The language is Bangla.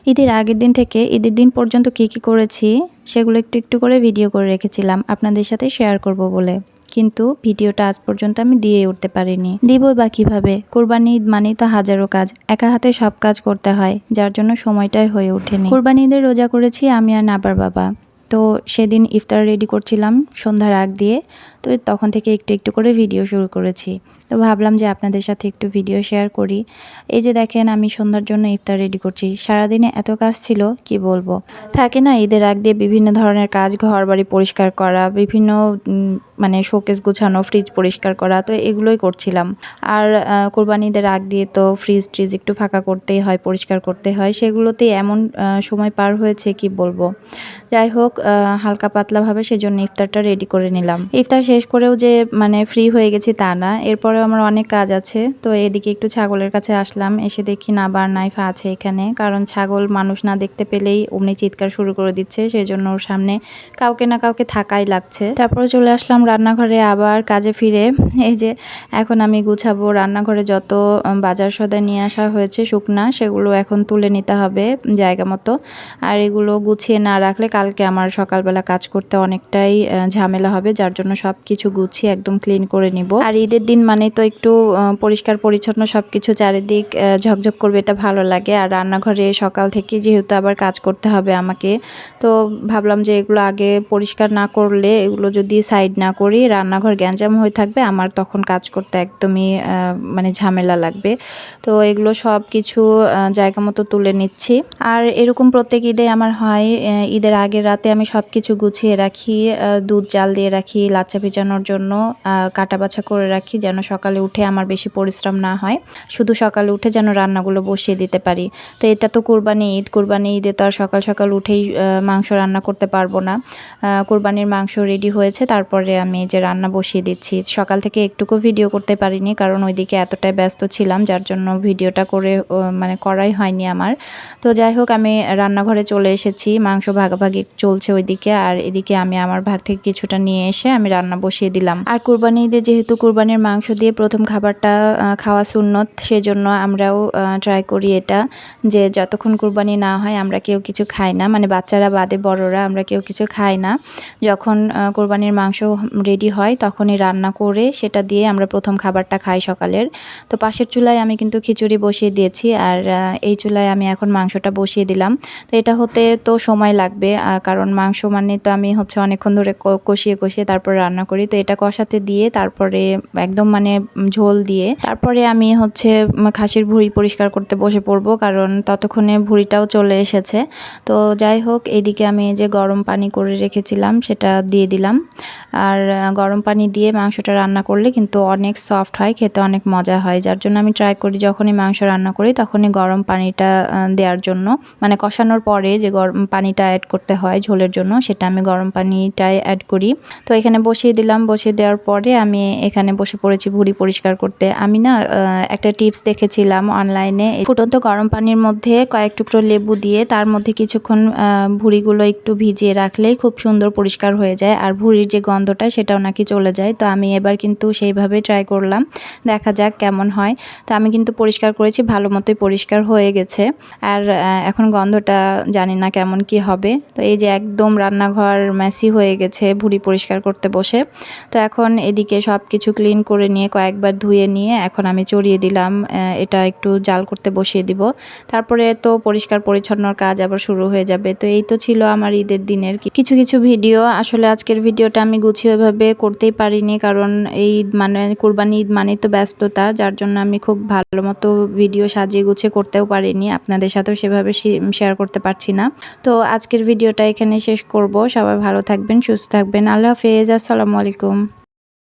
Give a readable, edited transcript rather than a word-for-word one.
ঈদের আগের দিন থেকে ঈদের দিন পর্যন্ত কি করেছি সেগুলো একটু একটু করে ভিডিও করে রেখেছিলাম আপনাদের সাথে শেয়ার করব বলে, কিন্তু ভিডিওটা আজ পর্যন্ত আমি দিয়ে উঠতে পারিনি। দিবই বা কিভাবে? কোরবানি ঈদ মানেই তো হাজারো কাজ, একা হাতে সব কাজ করতে হয়, যার জন্য সময়টাই হয়ে ওঠেনি। কোরবানি ঈদের রোজা করেছি আমি আর নাবার বাবা। তো সেদিন ইফতার রেডি করছিলাম সন্ধ্যার আগ দিয়ে, তো তখন থেকে একটু একটু করে ভিডিও শুরু করেছি। তো ভাবলাম যে আপনাদের সাথে একটু ভিডিও শেয়ার করি। এই যে দেখেন আমি সন্ধ্যার জন্য ইফতার রেডি করছি। সারাদিনে এত কাজ ছিল কি বলবো। থাকে না ঈদের আগ দিয়ে বিভিন্ন ধরনের কাজ, ঘর বাড়ি পরিষ্কার করা, বিভিন্ন মানে শোকেস গুছানো, ফ্রিজ পরিষ্কার করা, তো এগুলোই করছিলাম। আর কোরবানি ঈদের আগ দিয়ে তো ফ্রিজ ট্রিজ একটু ফাঁকা করতেই হয়, পরিষ্কার করতে হয়, সেগুলোতেই এমন সময় পার হয়েছে কি বলবো। যাই হোক হালকা পাতলাভাবে সেজন্য ইফতারটা রেডি করে নিলাম। ইফতার শেষ করেও যে মানে ফ্রি হয়ে গেছি তা না, এরপরেও আমার অনেক কাজ আছে। তো এদিকে একটু ছাগলের কাছে আসলাম, এসে দেখি নাবার নাইফা আছে এখানে, কারণ ছাগল মানুষ না দেখতে পেলেই অমনি চিৎকার শুরু করে দিচ্ছে, সেজন্য ওর সামনে কাউকে না কাউকে থাকাই লাগছে। তারপরে চলে আসলাম রান্নাঘরে আবার কাজে ফিরে। এই যে এখন আমি গুছাবো রান্নাঘরে যত বাজার সদা নিয়ে আসা হয়েছে শুকনা, সেগুলো এখন তুলে নিতে হবে জায়গা মতো। আর এগুলো গুছিয়ে না রাখলে কালকে আমার সকালবেলা কাজ করতে অনেকটাই ঝামেলা হবে, যার জন্য সব কিছু গুছিয়ে একদম ক্লিন করে নিব। আর ঈদের দিন মানে তো একটু পরিষ্কার পরিচ্ছন্ন সবকিছু চারিদিক ঝকঝক করবে, এটা ভালো লাগে। আর রান্নাঘরে সকাল থেকে যেহেতু আবার কাজ করতে হবে আমাকে, তো ভাবলাম যে এগুলো আগে পরিষ্কার না করলে, এগুলো যদি সাইড না করি রান্নাঘর গ্যাঞ্জাম হয়ে থাকবে, আমার তখন কাজ করতে একদমই মানে ঝামেলা লাগবে। তো এগুলো সব কিছু জায়গা মতো তুলে নিচ্ছি। আর এরকম প্রত্যেক ঈদে আমার হয়, ঈদের আগের রাতে আমি সব কিছু গুছিয়ে রাখি, দুধ জাল দিয়ে রাখি লাচ্চা ভিজানোর জন্য, কাটা বাছা করে রাখি, যেন সকালে উঠে আমার বেশি পরিশ্রম না হয়, শুধু সকালে উঠে যেন রান্নাগুলো বসিয়ে দিতে পারি। তো এটা তো কোরবানি ঈদে তো আর সকাল সকাল উঠেই মাংস রান্না করতে পারবো না। কোরবানির মাংস রেডি হয়েছে, তারপরে আমি যে রান্না বসিয়ে দিচ্ছি। সকাল থেকে একটুকু ভিডিও করতে পারিনি, কারণ ওইদিকে এতটাই ব্যস্ত ছিলাম, যার জন্য ভিডিওটা করে মানে করাই হয়নি আমার। তো যাই হোক আমি রান্নাঘরে চলে এসেছি, মাংস ভাগাভাগি চলছে ওইদিকে, আর এদিকে আমি আমার ভাগ থেকে কিছুটা নিয়ে এসে আমি রান্না বসিয়ে দিলাম। আর কোরবানি ঈদে যেহেতু কোরবানির মাংস দিয়ে প্রথম খাবারটা খাওয়া সুন্নত, সেজন্য আমরাও ট্রাই করি এটা, যে যতক্ষণ কোরবানি না হয় আমরা কেউ কিছু খাই না, মানে বাচ্চারা বাদে বড়রা আমরা কেউ কিছু খাই না। যখন কোরবানির মাংস রেডি হয় তখনই রান্না করে সেটা দিয়ে আমরা প্রথম খাবারটা খাই সকালের। তো পাশের চুলায় আমি কিন্তু খিচুড়ি বসিয়ে দিয়েছি, আর এই চুলায় আমি এখন মাংসটা বসিয়ে দিলাম। তো এটা হতে তো সময় লাগবে, কারণ মাংস মানে তো আমি অনেকক্ষণ ধরে কষিয়ে কষিয়ে তারপরে রান্না করি। তো এটা কষাতে দিয়ে তারপরে একদম মানে ঝোল দিয়ে তারপরে আমি খাসির ভুঁড়ি পরিষ্কার করতে বসে পড়বো, কারণ ততক্ষণে ভুঁড়িটাও চলে এসেছে। তো যাই হোক এইদিকে আমি যে গরম পানি করে রেখেছিলাম সেটা দিয়ে দিলাম। আর গরম পানি দিয়ে মাংসটা রান্না করলে কিন্তু অনেক সফট হয়, খেতে অনেক মজা হয়, যার জন্য আমি ট্রাই করি যখনই মাংস রান্না করি তখনই গরম পানিটা দেওয়ার জন্য, মানে কষানোর পরে যে গরম পানিটা অ্যাড করতে হয় ঝোলের জন্য, সেটা আমি গরম পানিটাই অ্যাড করি। তো এখানে বসিয়ে দিলাম, বসিয়ে দেওয়ার পরে আমি এখানে বসে পড়েছি ভুঁড়ি পরিষ্কার করতে। আমি না একটা টিপস দেখেছিলাম অনলাইনে, ফুটন্ত গরম পানির মধ্যে কয়েক টুকরো লেবু দিয়ে তার মধ্যে কিছুক্ষণ ভুঁড়িগুলো একটু ভিজিয়ে রাখলেই খুব সুন্দর পরিষ্কার হয়ে যায়, আর ভুঁড়ির যে গন্ধটা সেটাও নাকি চলে যায়। তো আমি এবার কিন্তু সেইভাবে ট্রাই করলাম, দেখা যাক কেমন হয়। তো আমি কিন্তু পরিষ্কার করেছি, ভালো মতোই পরিষ্কার হয়ে গেছে। আর এখন গন্ধটা জানি না কেমন কি হবে। তো এই যে একদম রান্নাঘর মেসি হয়ে গেছে ভুঁড়ি পরিষ্কার করতে বসে। তো এখন এদিকে সব কিছু ক্লিন করে নিয়ে কয়েকবার ধুয়ে নিয়ে এখন আমি চড়িয়ে দিলাম, এটা একটু জাল করতে বসিয়ে দিব। তারপরে তো পরিষ্কার পরিচ্ছন্নর কাজ আবার শুরু হয়ে যাবে। তো এই তো ছিল আমার ঈদের দিনের কিছু কিছু ভিডিও। আসলে আজকের ভিডিওটা আমি গুছিয়ে ওইভাবে করতেই পারিনি, কারণ এই মানে কোরবানি ঈদ মানে তো ব্যস্ততা, যার জন্য আমি খুব ভালো মতো ভিডিও সাজিয়ে গুছিয়ে করতেও পারিনি, আপনাদের সাথেও সেভাবে শেয়ার করতে পারছি না। তো আজকের ভিডিওটা এখানে শেষ করব। সবাই ভালো থাকবেন, সুস্থ থাকবেন। আল্লাহ হাফেজ, আসসালামু আলাইকুম।